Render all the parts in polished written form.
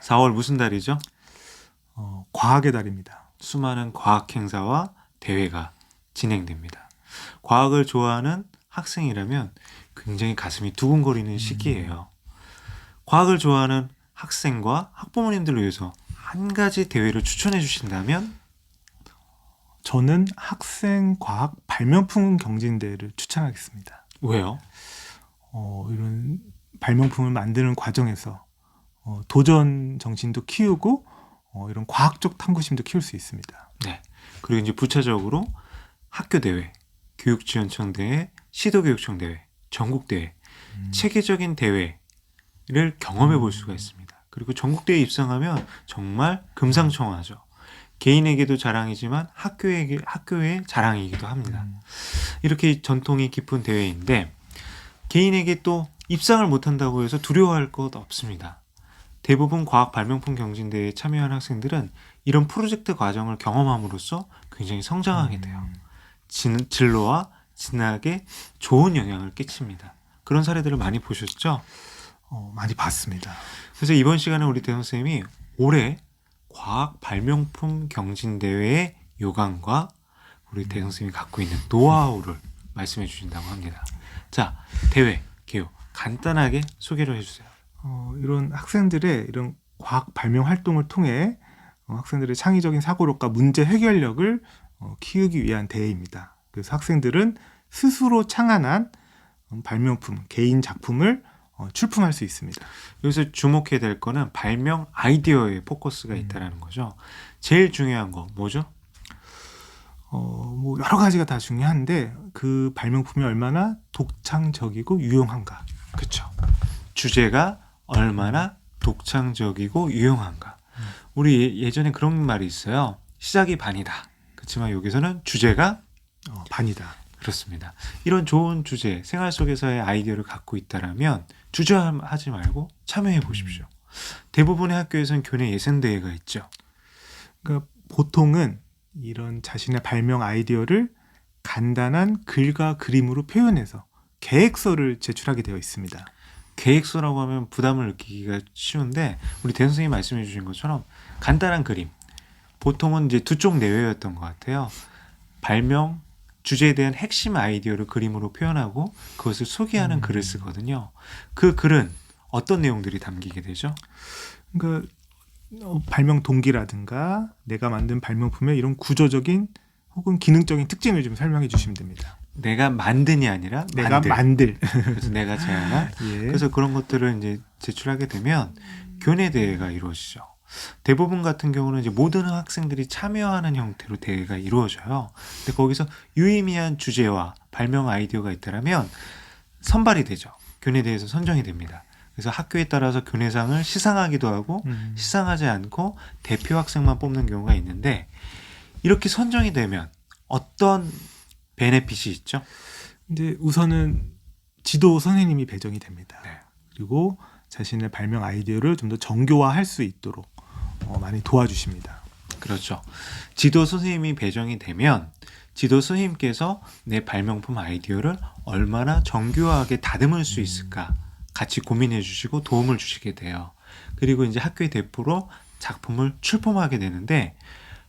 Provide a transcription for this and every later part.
4월 무슨 달이죠? 과학의 달입니다. 수많은 과학 행사와 대회가 진행됩니다. 과학을 좋아하는 학생이라면 굉장히 가슴이 두근거리는 시기예요. 과학을 좋아하는 학생과 학부모님들을 위해서 한 가지 대회를 추천해 주신다면? 저는 학생 과학 발명품 경진대회를 추천하겠습니다. 왜요? 이런 발명품을 만드는 과정에서 도전 정신도 키우고 이런 과학적 탐구심도 키울 수 있습니다. 네. 그리고 이제 부차적으로 학교 대회, 교육지원청 대회, 시도교육청 대회, 전국 대회, 체계적인 대회를 경험해 볼 수가 있습니다. 그리고 전국 대회 입상하면 정말 금상첨화죠. 개인에게도 자랑이지만 학교의 자랑이기도 합니다. 이렇게 전통이 깊은 대회인데 개인에게 또 입상을 못한다고 해서 두려워할 것 없습니다. 대부분 과학 발명품 경진대회에 참여한 학생들은 이런 프로젝트 과정을 경험함으로써 굉장히 성장하게 돼요. 진로와 진학에 좋은 영향을 끼칩니다. 그런 사례들을 많이 보셨죠? 많이 봤습니다. 그래서 이번 시간에 우리 대선 선생님이 올해 과학 발명품 경진대회의 요강과 우리 대선 선생님이 갖고 있는 노하우를 말씀해 주신다고 합니다. 자, 대회, 개요 간단하게 소개를 해주세요. 이런 학생들의 이런 과학 발명 활동을 통해 학생들의 창의적인 사고력과 문제 해결력을 키우기 위한 대회입니다. 그래서 학생들은 스스로 창안한 발명품, 개인 작품을 출품할 수 있습니다. 여기서 주목해야 될 거는 발명 아이디어에 포커스가 있다는 거죠. 제일 중요한 거 뭐죠? 뭐 여러 가지가 다 중요한데 그 발명품이 얼마나 독창적이고 유용한가. 그렇죠. 주제가 얼마나 독창적이고 유용한가. 우리 예전에 그런 말이 있어요. 시작이 반이다. 그렇지만 여기서는 주제가 반이다. 그렇습니다. 이런 좋은 주제, 생활 속에서의 아이디어를 갖고 있다라면 주저하지 말고 참여해 보십시오. 대부분의 학교에서는 교내 예선대회가 있죠. 그러니까 보통은 이런 자신의 발명 아이디어를 간단한 글과 그림으로 표현해서 계획서를 제출하게 되어 있습니다. 계획서라고 하면 부담을 느끼기가 쉬운데 우리 대 선생님이 말씀해 주신 것처럼 간단한 그림, 보통은 이제 두 쪽 내외였던 것 같아요. 발명 주제에 대한 핵심 아이디어를 그림으로 표현하고 그것을 소개하는 글을 쓰거든요. 그 글은 어떤 내용들이 담기게 되죠? 그러니까 발명 동기라든가 내가 만든 발명품의 이런 구조적인 혹은 기능적인 특징을 좀 설명해 주시면 됩니다. 내가 만든이 아니라 내가 만들. 그래서 내가 제안한 예. 그래서 그런 것들을 이제 제출하게 되면 교내 대회가 이루어지죠. 대부분 같은 경우는 이제 모든 학생들이 참여하는 형태로 대회가 이루어져요. 근데 거기서 유의미한 주제와 발명 아이디어가 있다면 선발이 되죠. 교내 대회에서 선정이 됩니다. 그래서 학교에 따라서 교내상을 시상하기도 하고 시상하지 않고 대표 학생만 뽑는 경우가 있는데 이렇게 선정이 되면 어떤 베네핏이 있죠? 근데 우선은 지도 선생님이 배정이 됩니다. 네. 그리고 자신의 발명 아이디어를 좀 더 정교화할 수 있도록 많이 도와주십니다. 그렇죠. 지도 선생님이 배정이 되면 지도 선생님께서 내 발명품 아이디어를 얼마나 정교하게 다듬을 수 있을까 같이 고민해 주시고 도움을 주시게 돼요. 그리고 이제 학교의 대표로 작품을 출품하게 되는데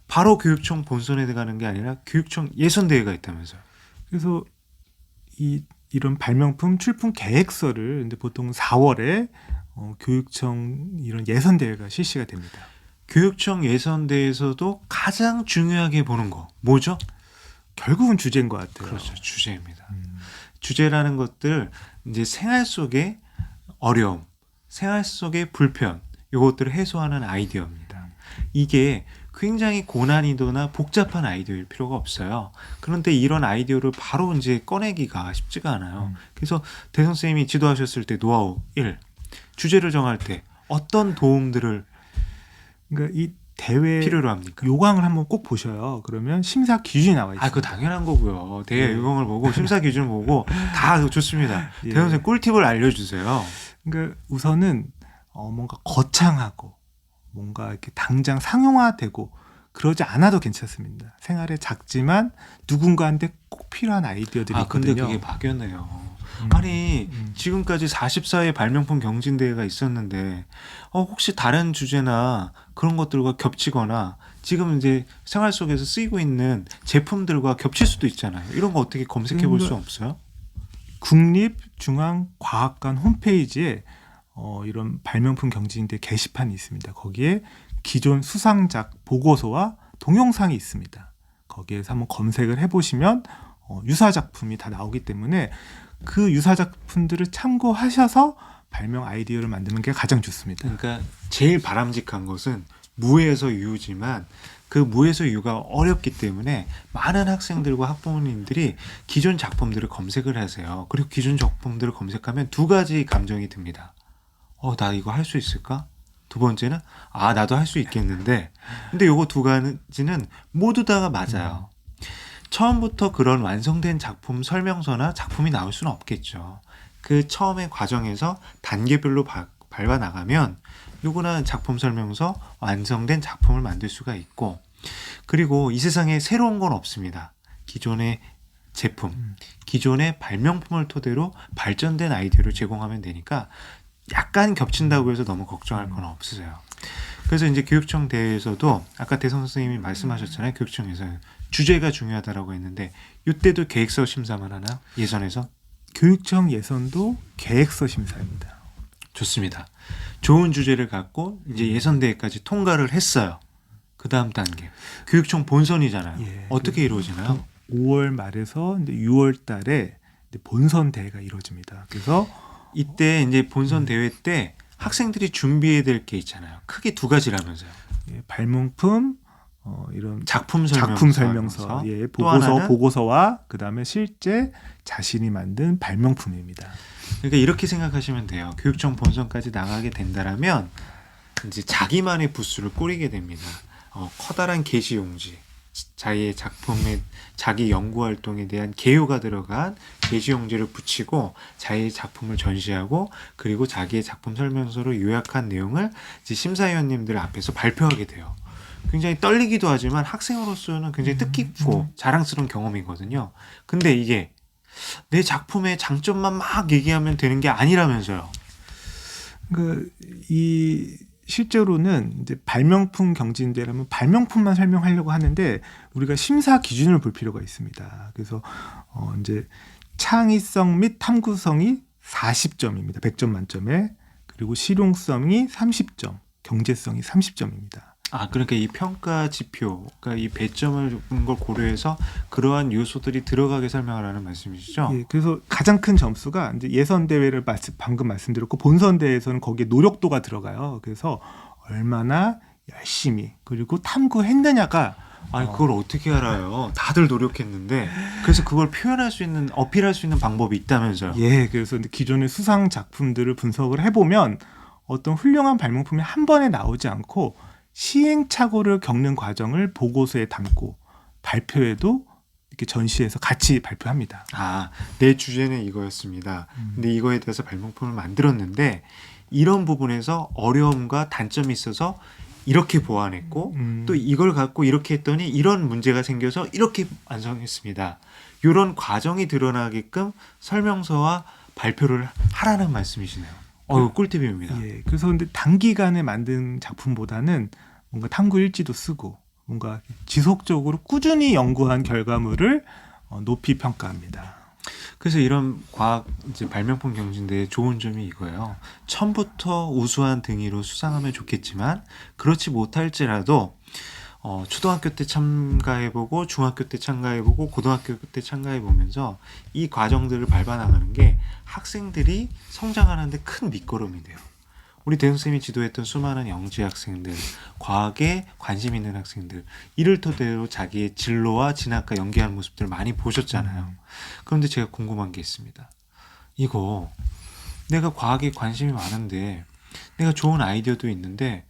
바로 교육청 본선에 가는 게 아니라 교육청 예선대회가 있다면서요. 그래서 이런 발명품 출품 계획서를 근데 보통 4월에 교육청 이런 예선 대회가 실시가 됩니다. 교육청 예선대회에서도 가장 중요하게 보는 거 뭐죠? 결국은 주제인 것 같아요. 그렇죠. 주제입니다. 주제라는 것들 이제 생활 속의 어려움, 생활 속의 불편 이것들을 해소하는 아이디어입니다. 이게 굉장히 고난이도나 복잡한 아이디어일 필요가 없어요. 그런데 이런 아이디어를 바로 이제 꺼내기가 쉽지가 않아요. 그래서 대 선생님이 지도하셨을 때 노하우 1. 주제를 정할 때 어떤 도움들을 그러니까 이 대회 필요로 합니까? 요강을 한번 꼭 보셔요. 그러면 심사 기준이 나와 있어요. 그거 당연한 거고요. 대회 요강을 보고 심사 기준 보고 다 좋습니다. 예. 대 선생님 꿀팁을 알려주세요. 그러니까 우선은 뭔가 거창하고 뭔가 이렇게 당장 상용화되고 그러지 않아도 괜찮습니다. 생활에 작지만 누군가한테 꼭 필요한 아이디어들이 근데 있거든요. 그게 막연해요. 아니 지금까지 44회 발명품 경진대회가 있었는데 혹시 다른 주제나 그런 것들과 겹치거나 지금 이제 생활 속에서 쓰이고 있는 제품들과 겹칠 수도 있잖아요. 이런 거 어떻게 검색해 볼 수 없어요? 국립중앙과학관 홈페이지에 이런 발명품 경진대 게시판이 있습니다. 거기에 기존 수상작 보고서와 동영상이 있습니다. 거기에서 한번 검색을 해보시면 유사 작품이 다 나오기 때문에 그 유사 작품들을 참고하셔서 발명 아이디어를 만드는 게 가장 좋습니다. 그러니까 제일 바람직한 것은 무에서 유지만 그 무에서 유가 어렵기 때문에 많은 학생들과 학부모님들이 기존 작품들을 검색을 하세요. 그리고 기존 작품들을 검색하면 두 가지 감정이 듭니다. 나 이거 할 수 있을까? 두 번째는 나도 할 수 있겠는데. 근데 요거 두 가지는 모두 다가 맞아요. 처음부터 그런 완성된 작품 설명서나 작품이 나올 수는 없겠죠. 그 처음의 과정에서 단계별로 밟아 나가면 누구나 작품 설명서, 완성된 작품을 만들 수가 있고, 그리고 이 세상에 새로운 건 없습니다. 기존의 제품, 기존의 발명품을 토대로 발전된 아이디어를 제공하면 되니까 약간 겹친다고 해서 너무 걱정할 건 없으세요. 그래서 이제 교육청 대회에서도 아까 대성 선생님이 말씀하셨잖아요. 교육청에서 주제가 중요하다라고 했는데 이때도 계획서 심사만 하나요? 예선에서? 교육청 예선도 계획서 심사입니다. 좋습니다. 좋은 주제를 갖고 이제 예선 대회까지 통과를 했어요. 그 다음 단계 교육청 본선이잖아요. 예, 어떻게 이루어지나요? 5월 말에서 이제 6월 달에 이제 본선 대회가 이루어집니다. 그래서 이때 이제 본선 대회 때 학생들이 준비해야 될 게 있잖아요. 크게 두 가지라면서요. 예, 발명품 이런 작품 설명서, 예, 또 하나는 보고서와 그 다음에 실제 자신이 만든 발명품입니다. 그러니까 이렇게 생각하시면 돼요. 교육청 본선까지 나가게 된다라면 이제 자기만의 부스를 꾸리게 됩니다. 커다란 게시용지, 자기의 작품에 자기 연구 활동에 대한 개요가 들어간 게시용지를 붙이고 자기의 작품을 전시하고 그리고 자기의 작품 설명서로 요약한 내용을 이제 심사위원님들 앞에서 발표하게 돼요. 굉장히 떨리기도 하지만 학생으로서는 굉장히 뜻깊고 자랑스러운 경험이거든요. 근데 이게 내 작품의 장점만 막 얘기하면 되는 게 아니라면서요. 실제로는 이제 발명품 경진대라면 발명품만 설명하려고 하는데 우리가 심사 기준을 볼 필요가 있습니다. 그래서 이제 창의성 및 탐구성이 40점입니다. 100점 만점에. 그리고 실용성이 30점, 경제성이 30점입니다. 그러니까 이 평가 지표, 그러니까 이 배점을 준 걸 고려해서 그러한 요소들이 들어가게 설명하라는 말씀이시죠? 예, 그래서 가장 큰 점수가 이제 예선 대회를 방금 말씀드렸고 본선 대회에서는 거기에 노력도가 들어가요. 그래서 얼마나 열심히 그리고 탐구했느냐가 그걸 어떻게 알아요? 다들 노력했는데. 그래서 그걸 표현할 수 있는, 어필할 수 있는 방법이 있다면서요? 예, 그래서 기존의 수상 작품들을 분석을 해보면 어떤 훌륭한 발명품이 한 번에 나오지 않고 시행착오를 겪는 과정을 보고서에 담고 발표에도 이렇게 전시해서 같이 발표합니다. 내 주제는 이거였습니다. 근데 이거에 대해서 발명품을 만들었는데 이런 부분에서 어려움과 단점이 있어서 이렇게 보완했고 또 이걸 갖고 이렇게 했더니 이런 문제가 생겨서 이렇게 완성했습니다. 이런 과정이 드러나게끔 설명서와 발표를 하라는 말씀이시네요. 꿀팁입니다. 예, 그래서 근데 단기간에 만든 작품보다는 뭔가 탐구 일지도 쓰고 뭔가 지속적으로 꾸준히 연구한 결과물을 높이 평가합니다. 그래서 이런 과학 이제 발명품 경진대의 좋은 점이 이거예요. 처음부터 우수한 등위로 수상하면 좋겠지만 그렇지 못할지라도 초등학교 때 참가해보고 중학교 때 참가해보고 고등학교 때 참가해보면서 이 과정들을 밟아나가는 게 학생들이 성장하는 데 큰 밑거름이 돼요. 우리 대선생님이 지도했던 수많은 영재 학생들, 과학에 관심 있는 학생들, 이를 토대로 자기의 진로와 진학과 연계하는 모습들을 많이 보셨잖아요. 그런데 제가 궁금한 게 있습니다. 이거 내가 과학에 관심이 많은데 내가 좋은 아이디어도 있는데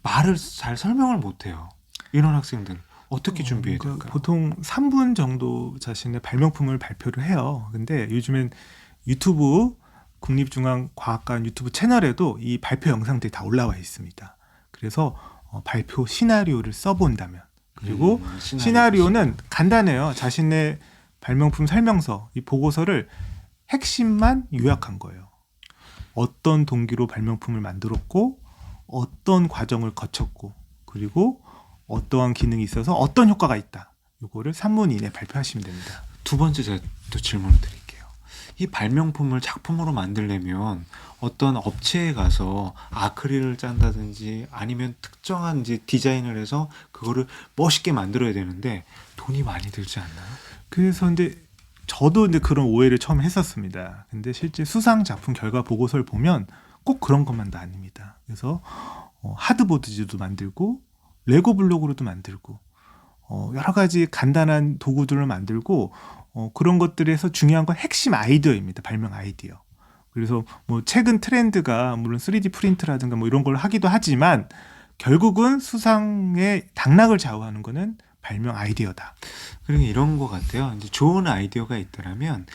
말을 잘 설명을 못해요. 이런 학생들 어떻게 준비해야 될까요? 보통 3분 정도 자신의 발명품을 발표를 해요. 근데 요즘엔 유튜브 국립중앙과학관 유튜브 채널에도 이 발표 영상들이 다 올라와 있습니다. 그래서 발표 시나리오를 써본다면 그리고 시나리오는 간단해요. 자신의 발명품 설명서, 이 보고서를 핵심만 요약한 거예요. 어떤 동기로 발명품을 만들었고 어떤 과정을 거쳤고 그리고 어떠한 기능이 있어서 어떤 효과가 있다. 이거를 3문 이내 발표하시면 됩니다. 두 번째 제가 또 질문을 드릴게요. 이 발명품을 작품으로 만들려면 어떤 업체에 가서 아크릴을 짠다든지 아니면 특정한 이제 디자인을 해서 그거를 멋있게 만들어야 되는데 돈이 많이 들지 않나요? 그래서 근데 저도 이제 그런 오해를 처음 했었습니다. 근데 실제 수상 작품 결과 보고서를 보면 꼭 그런 것만도 아닙니다. 그래서 하드보드지도 만들고 레고 블록으로도 만들고 여러 가지 간단한 도구들을 만들고 그런 것들에서 중요한 건 핵심 아이디어입니다. 발명 아이디어. 그래서 뭐 최근 트렌드가 물론 3D 프린트라든가 뭐 이런 걸 하기도 하지만 결국은 수상의 당락을 좌우하는 거는 발명 아이디어다. 그리고 이런 것 같아요. 이제 좋은 아이디어가 있더라면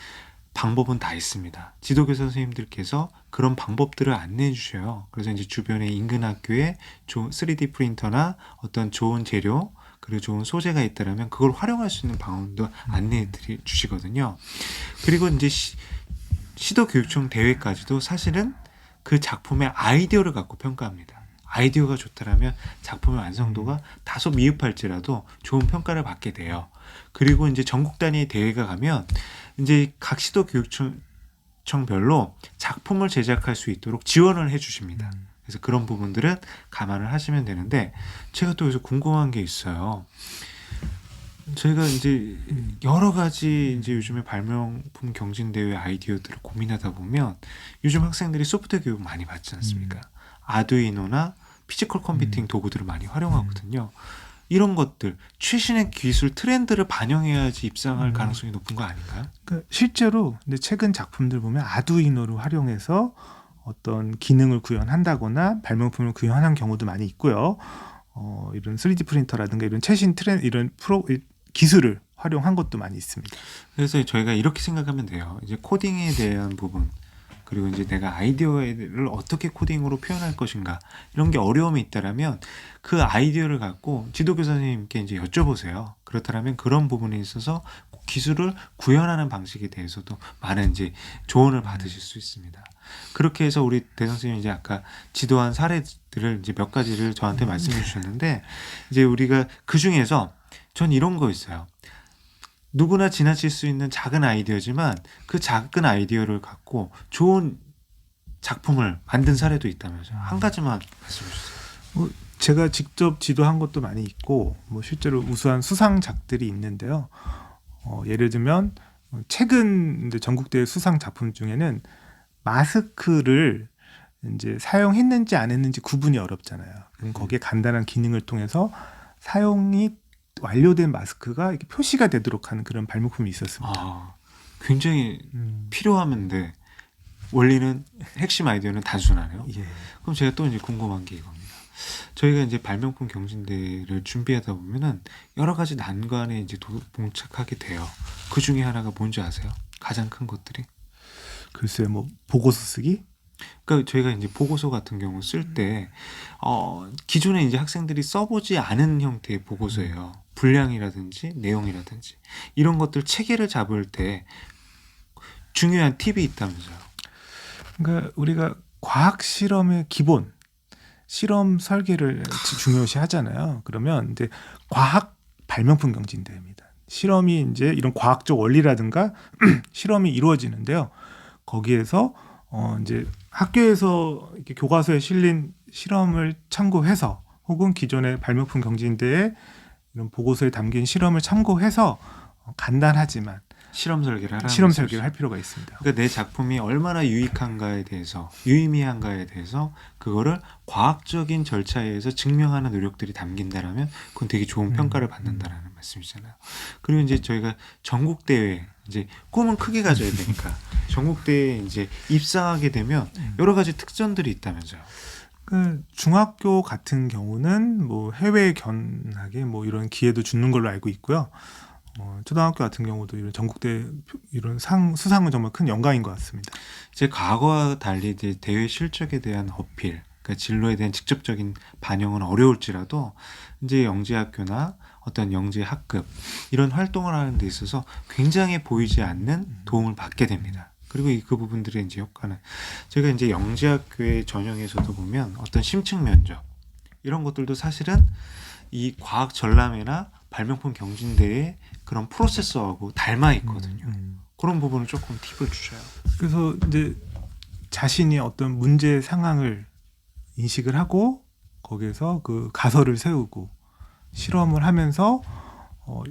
방법은 다 있습니다. 지도교사 선생님들께서 그런 방법들을 안내해 주셔요. 그래서 이제 주변에 인근 학교에 3D 프린터나 어떤 좋은 재료 그리고 좋은 소재가 있다면 그걸 활용할 수 있는 방법도 안내해 주시거든요. 그리고 이제 시도교육청 대회까지도 사실은 그 작품의 아이디어를 갖고 평가합니다. 아이디어가 좋다라면 작품의 완성도가 다소 미흡할지라도 좋은 평가를 받게 돼요. 그리고 이제 전국 단위 대회가 가면 이제 각 시도교육청별로 작품을 제작할 수 있도록 지원을 해주십니다. 그래서 그런 부분들은 감안을 하시면 되는데 제가 또 여기서 궁금한 게 있어요. 저희가 이제 여러 가지 이제 요즘에 발명품 경진대회 아이디어들을 고민하다 보면 요즘 학생들이 소프트웨어 교육 많이 받지 않습니까? 아두이노나 피지컬 컴퓨팅 도구들을 많이 활용하거든요. 이런 것들 최신의 기술 트렌드를 반영해야지 입상할 가능성이 높은 거 아닌가요? 그러니까 실제로 근데 최근 작품들 보면 아두이노를 활용해서 어떤 기능을 구현한다거나 발명품을 구현하는 경우도 많이 있고요. 이런 3D 프린터라든가 이런 최신 트렌드 이런 기술을 활용한 것도 많이 있습니다. 그래서 저희가 이렇게 생각하면 돼요. 이제 코딩에 대한 부분 그리고 이제 내가 아이디어를 어떻게 코딩으로 표현할 것인가 이런 게 어려움이 있다라면 그 아이디어를 갖고 지도교사 선생님께 이제 여쭤보세요. 그렇다면 그런 부분에 있어서 기술을 구현하는 방식에 대해서도 많은 이제 조언을 받으실 수 있습니다. 그렇게 해서 우리 대 선생님이 이제 아까 지도한 사례들을 이제 몇 가지를 저한테 말씀해 주셨는데 이제 우리가 그 중에서 전 이런 거 있어요. 누구나 지나칠 수 있는 작은 아이디어지만 그 작은 아이디어를 갖고 좋은 작품을 만든 사례도 있다면서요. 한 가지만 말씀해 주세요. 제가 직접 지도한 것도 많이 있고 뭐 실제로 우수한 수상작들이 있는데요. 예를 들면 최근 이제 전국대회 수상 작품 중에는 마스크를 이제 사용했는지 안 했는지 구분이 어렵잖아요. 그럼 거기에 간단한 기능을 통해서 사용이 완료된 마스크가 이렇게 표시가 되도록 하는 그런 발명품이 있었습니다. 굉장히 필요하는데 원리는 핵심 아이디어는 단순하네요. 예. 그럼 제가 또 이제 궁금한 게 이겁니다. 저희가 이제 발명품 경진대회를 준비하다 보면은 여러 가지 난관에 이제 봉착하게 돼요. 그 중에 하나가 뭔지 아세요? 가장 큰 것들이? 글쎄요, 뭐 보고서 쓰기? 그러니까 저희가 이제 보고서 같은 경우 쓸 때 기존에 이제 학생들이 써보지 않은 형태의 보고서예요. 분량이라든지 내용이라든지 이런 것들 체계를 잡을 때 중요한 팁이 있다면서요. 그러니까 우리가 과학 실험의 기본 실험 설계를 중요시 하잖아요. 그러면 이제 과학 발명품 경진대회입니다. 실험이 이제 이런 과학적 원리라든가 실험이 이루어지는데요. 거기에서 이제 학교에서 이렇게 교과서에 실린 실험을 참고해서 혹은 기존의 발명품 경진대회 이런 보고서에 담긴 실험을 참고해서 간단하지만 실험 설계를 할 필요가 있습니다. 그러니까 내 작품이 얼마나 유익한가에 대해서 유의미한가에 대해서 그거를 과학적인 절차에 의해서 증명하는 노력들이 담긴다라면 그건 되게 좋은 평가를 받는다라는 말씀이잖아요. 그리고 이제 저희가 전국 대회 이제 꿈은 크게 가져야 되니까 전국 대회에 이제 입상하게 되면 여러 가지 특전들이 있다면서요. 그 중학교 같은 경우는 뭐 해외 견학에 뭐 이런 기회도 주는 걸로 알고 있고요. 초등학교 같은 경우도 이런 전국대 이런 수상은 정말 큰 영광인 것 같습니다. 이제 과거와 달리 이제 대회 실적에 대한 어필, 그러니까 진로에 대한 직접적인 반영은 어려울지라도 이제 영재학교나 어떤 영재 학급 이런 활동을 하는 데 있어서 굉장히 보이지 않는 도움을 받게 됩니다. 그리고 그 부분들의 이제 효과는 제가 이제 영재학교의 전형에서도 보면 어떤 심층 면접 이런 것들도 사실은 이 과학 전람회나 발명품 경진대의 그런 프로세서하고 닮아 있거든요. 그런 부분을 조금 팁을 주셔요. 그래서 이제 자신이 어떤 문제 상황을 인식을 하고 거기에서 그 가설을 세우고 실험을 하면서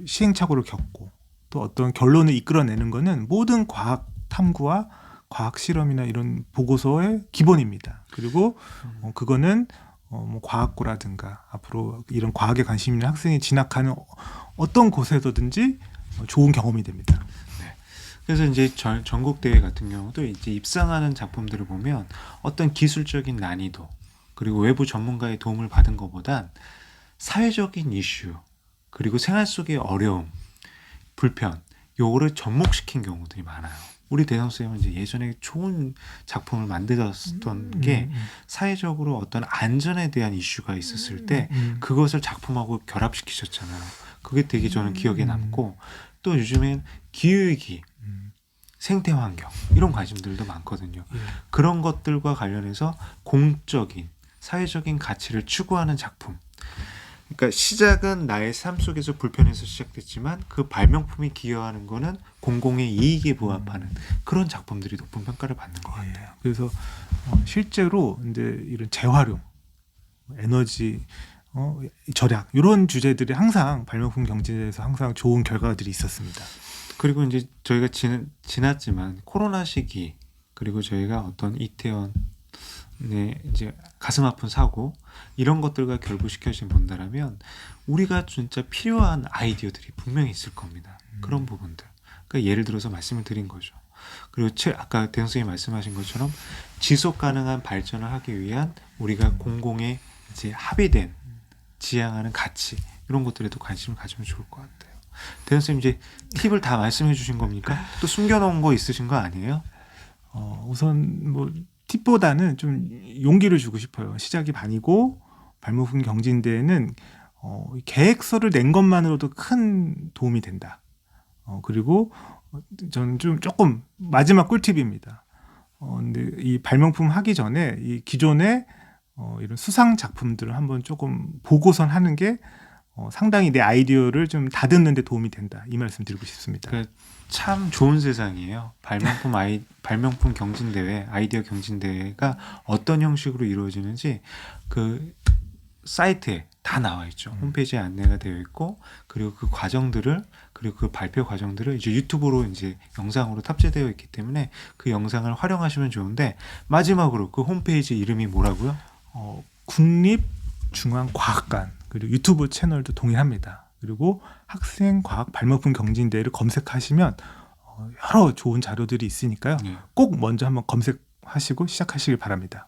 시행착오를 겪고 또 어떤 결론을 이끌어내는 거는 모든 과학 탐구와 과학 실험이나 이런 보고서의 기본입니다. 그리고 그거는 뭐 과학고라든가 앞으로 이런 과학에 관심 있는 학생이 진학하는 어떤 곳에서든지 좋은 경험이 됩니다. 그래서 이제 전국 대회 같은 경우도 이제 입상하는 작품들을 보면 어떤 기술적인 난이도 그리고 외부 전문가의 도움을 받은 것보단 사회적인 이슈 그리고 생활 속의 어려움, 불편 요거를 접목시킨 경우들이 많아요. 우리 대성 쌤은 이제 예전에 좋은 작품을 만들었던 게 사회적으로 어떤 안전에 대한 이슈가 있었을 때 그것을 작품하고 결합시키셨잖아요. 그게 되게 저는 기억에 남고 또 요즘엔 기후위기 생태환경 이런 관심들도 많거든요. 그런 것들과 관련해서 공적인 사회적인 가치를 추구하는 작품. 그러니까 시작은 나의 삶 속에서 불편해서 시작됐지만 그 발명품이 기여하는 거는 공공의 이익에 부합하는 그런 작품들이 높은 평가를 받는 것 같아요. 그래서 실제로 이제 이런 재활용, 에너지 절약 이런 주제들이 항상 발명품 경진에서 항상 좋은 결과들이 있었습니다. 그리고 이제 저희가 지났지만 코로나 시기 그리고 저희가 어떤 이태원의 이제 가슴 아픈 사고 이런 것들과 결부시켜진 본다라면 우리가 진짜 필요한 아이디어들이 분명히 있을 겁니다. 그런 부분들. 그러니까 예를 들어서 말씀을 드린 거죠. 그리고 아까 대성 선생님이 말씀하신 것처럼 지속 가능한 발전을 하기 위한 우리가 공공의 이제 합의된 지향하는 가치 이런 것들에도 관심을 가지면 좋을 것 같아요. 대현 쌤 이제 팁을 다 말씀해 주신 겁니까? 또 숨겨놓은 거 있으신 거 아니에요? 우선 뭐 팁보다는 좀 용기를 주고 싶어요. 시작이 반이고 발명품 경진대회는 계획서를 낸 것만으로도 큰 도움이 된다. 그리고 저는 좀 조금 마지막 꿀팁입니다. 근데 이 발명품 하기 전에 이 기존의 이런 수상 작품들을 한번 조금 보고선 하는 게 상당히 내 아이디어를 좀 다듬는 데 도움이 된다. 이 말씀 드리고 싶습니다. 참 좋은 세상이에요. 발명품 경진대회, 아이디어 경진대회가 어떤 형식으로 이루어지는지 그 사이트에 다 나와 있죠. 홈페이지에 안내가 되어 있고 그리고 그 과정들을 그리고 그 발표 과정들을 이제 유튜브로 이제 영상으로 탑재되어 있기 때문에 그 영상을 활용하시면 좋은데 마지막으로 그 홈페이지 이름이 뭐라고요? 국립중앙과학관 그리고 유튜브 채널도 동일합니다. 그리고 학생 과학 발명품 경진대회를 검색하시면 여러 좋은 자료들이 있으니까요. 꼭 먼저 한번 검색하시고 시작하시길 바랍니다.